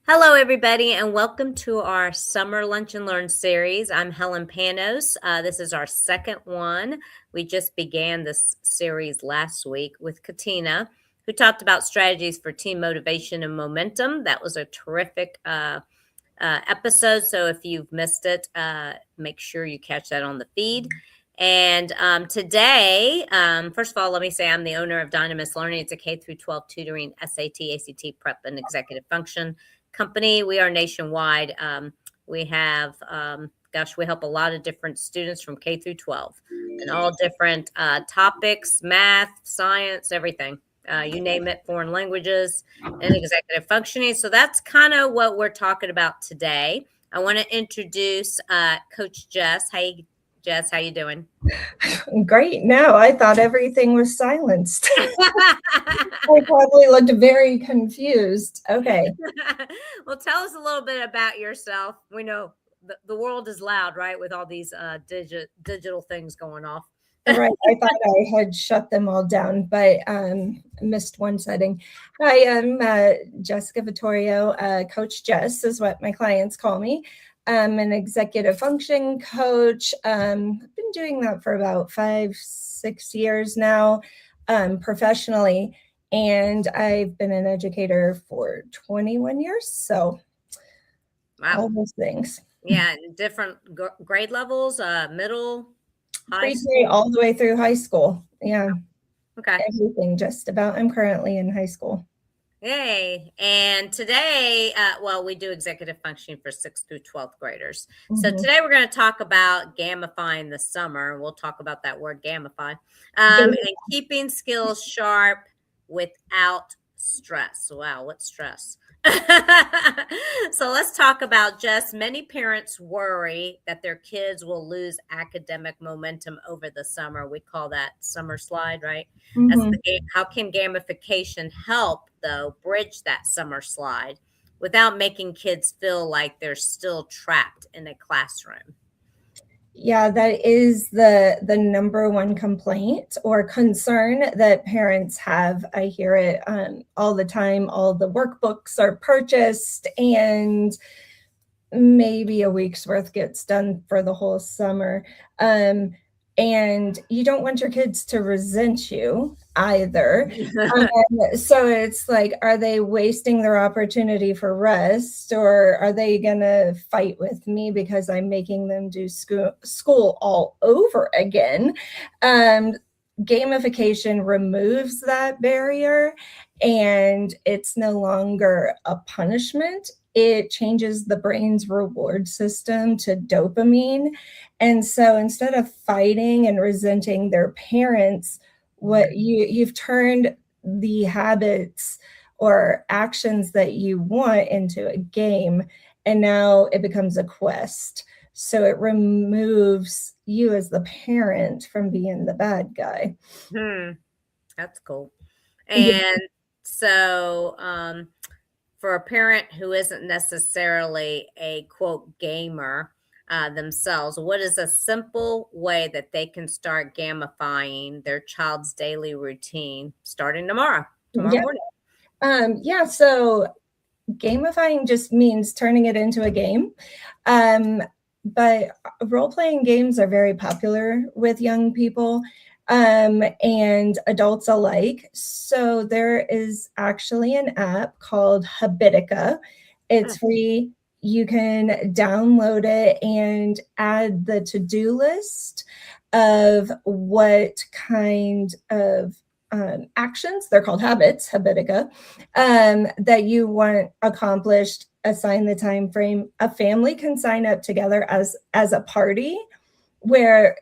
Hello, everybody, and welcome to our Summer Lunch and Learn series. I'm Helen Panos. This is our second one. We just began this series last week with Katina, who talked about strategies for team motivation and momentum. That was a terrific episode. So if you've missed it, make sure you catch that on the feed. And today, first of all, let me say I'm the owner of Dynamis Learning. It's a K through 12 tutoring, SAT, ACT prep, and executive function company. We are nationwide. We have, we help a lot of different students from K through 12 and all different topics, math, science, everything. You name it, foreign languages and executive functioning. So that's kind of what we're talking about today. I want to introduce Coach Jess. Hey, Jess, how you doing? Great. No, I thought everything was silenced. I probably looked very confused. Okay. Well, tell us a little bit about yourself. We know the world is loud, right, with all these digital things going off. Right. I thought I had shut them all down, but missed one setting. Hi, I'm Jessica Vittorio. Coach Jess is what my clients call me. I'm an executive function coach. I've been doing that for about 5-6 years now, professionally, and I've been an educator for 21 years. So wow. All those things. Yeah, different grade levels, middle, high school, all the way through high school. Yeah. Okay. Everything just about. I'm currently in high school. Yay. And today, we do executive functioning for 6th through 12th graders. Mm-hmm. So today we're going to talk about gamifying the summer. We'll talk about that word gamify and keeping skills sharp without stress. Wow, what's stress? So let's talk about just many parents worry that their kids will lose academic momentum over the summer. We call that summer slide, right? Mm-hmm. How can gamification help, though, bridge that summer slide without making kids feel like they're still trapped in a classroom? Yeah, that is the number one complaint or concern that parents have. I hear it all the time. All the workbooks are purchased and maybe a week's worth gets done for the whole summer. And you don't want your kids to resent you either. So it's like, are they wasting their opportunity for rest, or are they going to fight with me because I'm making them do school all over again? Gamification removes that barrier, and it's no longer a punishment. It changes the brain's reward system to dopamine. And so instead of fighting and resenting their parents, what you've turned the habits or actions that you want into a game, and now it becomes a quest. So it removes you as the parent from being the bad guy. That's cool. And so for a parent who isn't necessarily a quote gamer themselves, what is a simple way that they can start gamifying their child's daily routine starting tomorrow morning? So gamifying just means turning it into a game. But role-playing games are very popular with young people and adults alike. So there is actually an app called Habitica. It's free. You can download it and add the to-do list of what kind of actions, they're called habits, Habitica, that you want accomplished. Assign the time frame. A family can sign up together as a party where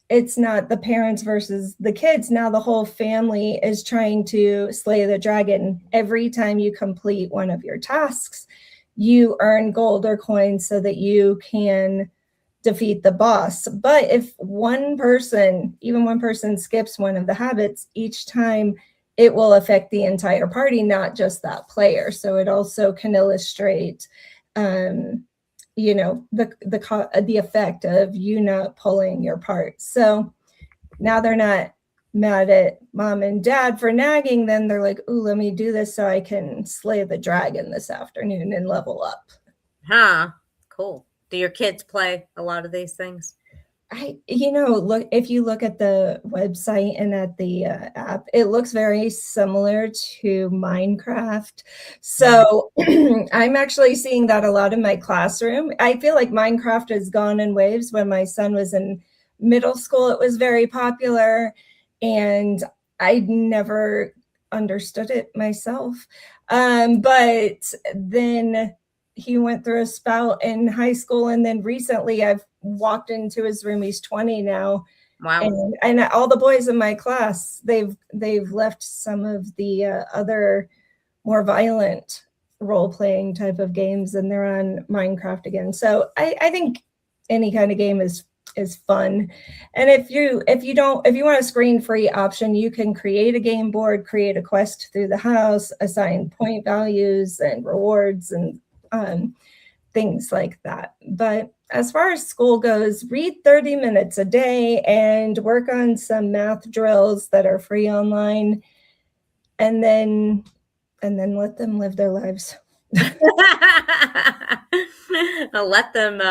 it's not the parents versus the kids. Now the whole family is trying to slay the dragon. Every time you complete one of your tasks, you earn gold or coins so that you can defeat the boss. But if even one person skips one of the habits, each time it will affect the entire party, not just that player. So it also can illustrate, the effect of you not pulling your part. So now they're not mad at mom and dad for nagging, then they're like, ooh, let me do this so I can slay the dragon this afternoon and level up. Huh. Cool. Do your kids play a lot of these things? Look, if you look at the website and at the app, it looks very similar to Minecraft. So I'm actually seeing that a lot in my classroom. I feel like Minecraft has gone in waves. When my son was in middle school, it was very popular, and I never understood it myself. But then he went through a spout in high school, and then recently I've walked into his room. He's 20 now. Wow. And all the boys in my class, they've left some of the other more violent role-playing type of games, and they're on Minecraft again. So I think any kind of game is fun. And if you want a screen-free option, you can create a game board, create a quest through the house, assign point values and rewards and things like that. But as far as school goes, read 30 minutes a day and work on some math drills that are free online, and then let them live their lives. I'll let them,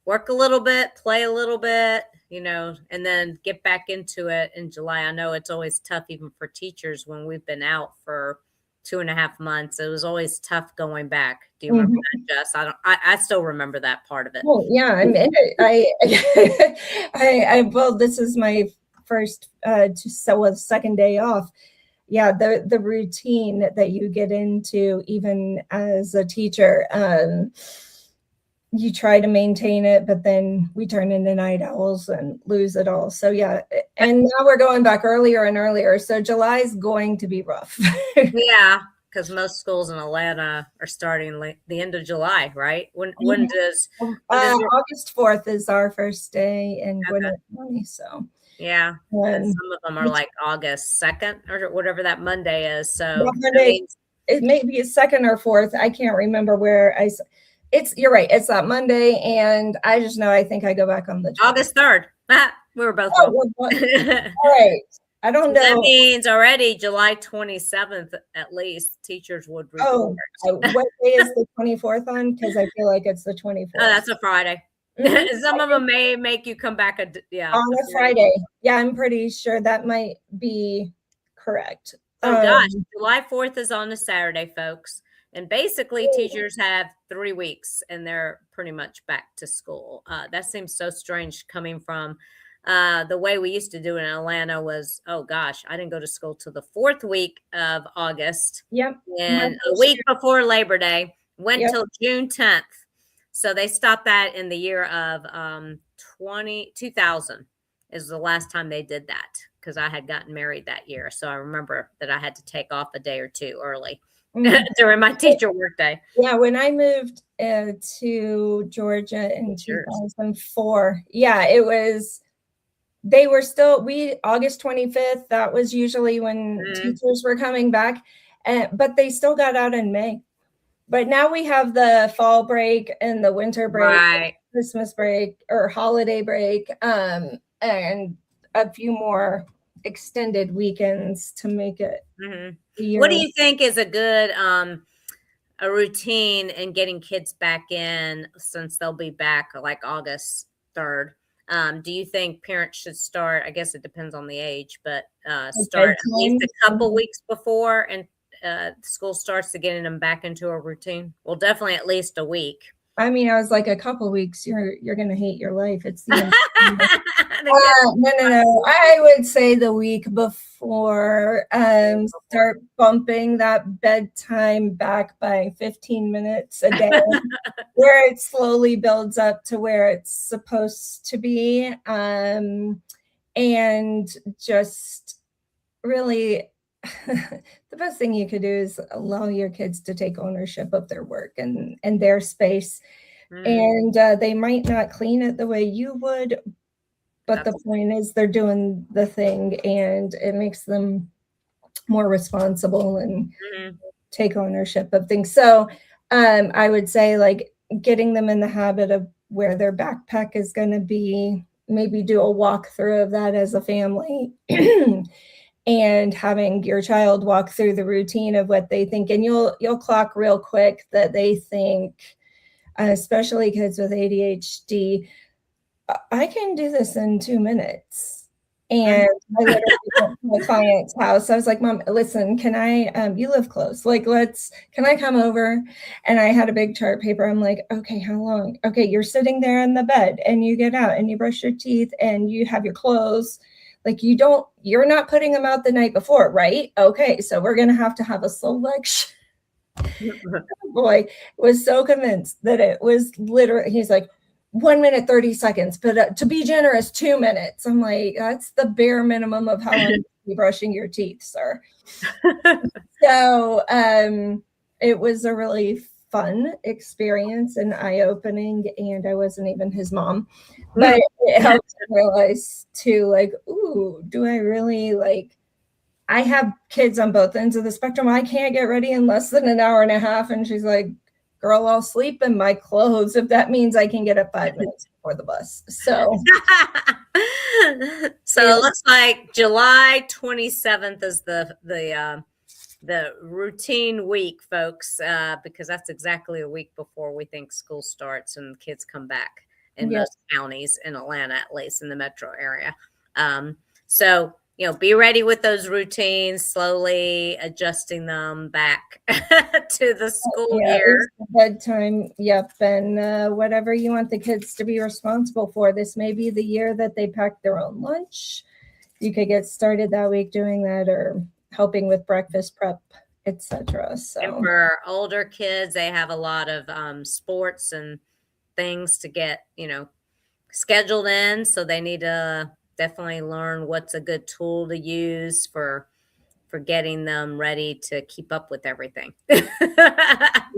work a little bit, play a little bit, and then get back into it in July. I know it's always tough, even for teachers, when we've been out for 2.5 months. It was always tough going back. Do you remember that, Jess? I still remember that part of it. Oh yeah, I'm in it. Well, this is my first second day off. Yeah, the routine that you get into, even as a teacher, you try to maintain it, but then we turn into night owls and lose it all. So yeah, and now we're going back earlier and earlier. So July is going to be rough. Yeah, because most schools in Atlanta are starting the end of July, right? When does August 4th is our first day in Gwinnett County. So yeah, and some of them are like August 2nd or whatever that Monday is. So it may be a 2nd or 4th. I can't remember where you're right. It's that Monday, and I just know I think I go back on the 20th. August 3rd. We were both wrong. All right. I don't know. That means already July 27th, at least, teachers would report. What day is the 24th on? Because I feel like it's the 24th. Oh, that's a Friday. Some of them may make you come back on a Friday. Yeah, I'm pretty sure that might be correct. Oh gosh, July 4th is on a Saturday, folks. And basically, teachers have 3 weeks, and they're pretty much back to school. That seems so strange coming from the way we used to do it in Atlanta. Was, oh gosh, I didn't go to school till the 4th week of August. Yep. And a week before Labor Day, went till June 10th. So they stopped that in the year of 2000 is the last time they did that, because I had gotten married that year. So I remember that I had to take off a day or two early during my teacher work day. Yeah, when I moved to Georgia in 2004, it was, they were still, August 25th, that was usually when teachers were coming back, but they still got out in May. But now we have the fall break and the winter break, Christmas break or holiday break, and a few more extended weekends to make it. What do you think is a good a routine in getting kids back in, since they'll be back like August 3rd? Do you think parents should start, I guess it depends on the age, but start at least a couple weeks before and school starts, to getting them back into a routine? Well, definitely at least a week. I mean, I was like, a couple weeks, you're going to hate your life. It's the no. I would say the week before, start bumping that bedtime back by 15 minutes a day, where it slowly builds up to where it's supposed to be. And just really, the best thing you could do is allow your kids to take ownership of their work and their space. And they might not clean it the way you would, but the point is they're doing the thing, and it makes them more responsible and take ownership of things. So I would say, like, getting them in the habit of where their backpack is going to be, maybe do a walkthrough of that as a family. And having your child walk through the routine of what they think, and you'll clock real quick that they think, especially kids with ADHD, I can do this in 2 minutes. And I literally went to my client's house. I was like, Mom, listen, can I, you live close. Like, can I come over? And I had a big chart paper. I'm like, okay, how long? Okay, you're sitting there in the bed and you get out and you brush your teeth and you have your clothes. Like you're not putting them out the night before, right? Okay, so we're going to have a selection. Boy was so convinced that it was literally, he's like, 1 minute, 30 seconds, but to be generous, 2 minutes. I'm like, that's the bare minimum of how long you be brushing your teeth, sir. So it was a really fun experience and eye-opening, and I wasn't even his mom. But it helped me realize too, like, ooh, do I really I have kids on both ends of the spectrum. I can't get ready in less than an hour and a half. And she's like, girl, I'll sleep in my clothes if that means I can get up 5 minutes before the bus. So it looks like July 27th is the routine week, folks, because that's exactly a week before we think school starts and kids come back in most counties in Atlanta, at least in the metro area. So be ready with those routines, slowly adjusting them back to the school year. Bedtime, yep, and whatever you want the kids to be responsible for. This may be the year that they pack their own lunch. You could get started that week doing that, or helping with breakfast prep, etc. So, and for older kids, they have a lot of sports and things to get scheduled in, so they need to definitely learn what's a good tool to use for getting them ready to keep up with everything. Yeah,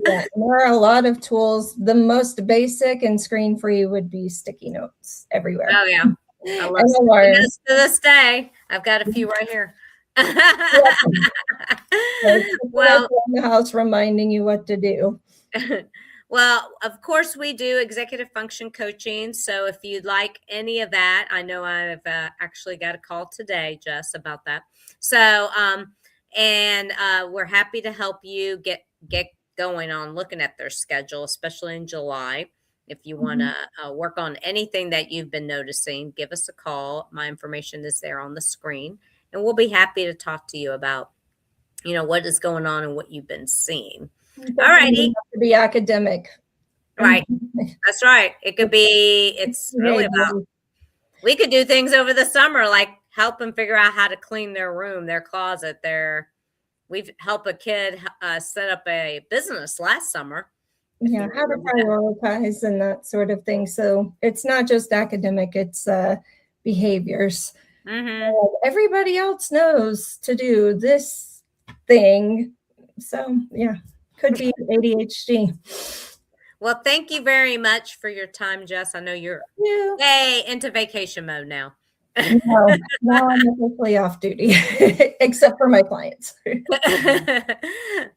there are a lot of tools. The most basic and screen-free would be sticky notes everywhere. Oh yeah, I love sticky notes to this day. I've got a few right here. Well, in the house reminding you what to do. Well, of course, we do executive function coaching. So if you'd like any of that, I know I've actually got a call today, Jess, about that. So, we're happy to help you get going on looking at their schedule, especially in July. If you want to work on anything that you've been noticing, give us a call. My information is there on the screen, and we'll be happy to talk to you about, what is going on and what you've been seeing. All righty. To be academic. Right. That's right. It's really about, we could do things over the summer, like help them figure out how to clean their room, their closet, we've helped a kid set up a business last summer. Yeah, how to prioritize and that sort of thing. So it's not just academic, it's behaviors. Everybody else knows to do this thing. So yeah, could be ADHD. Well, thank you very much for your time, Jess. I know you're into vacation mode now. No, now I'm officially off duty, except for my clients. All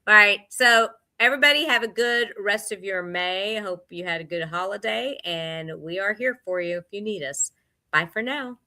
right. So everybody have a good rest of your May. Hope you had a good holiday, and we are here for you if you need us. Bye for now.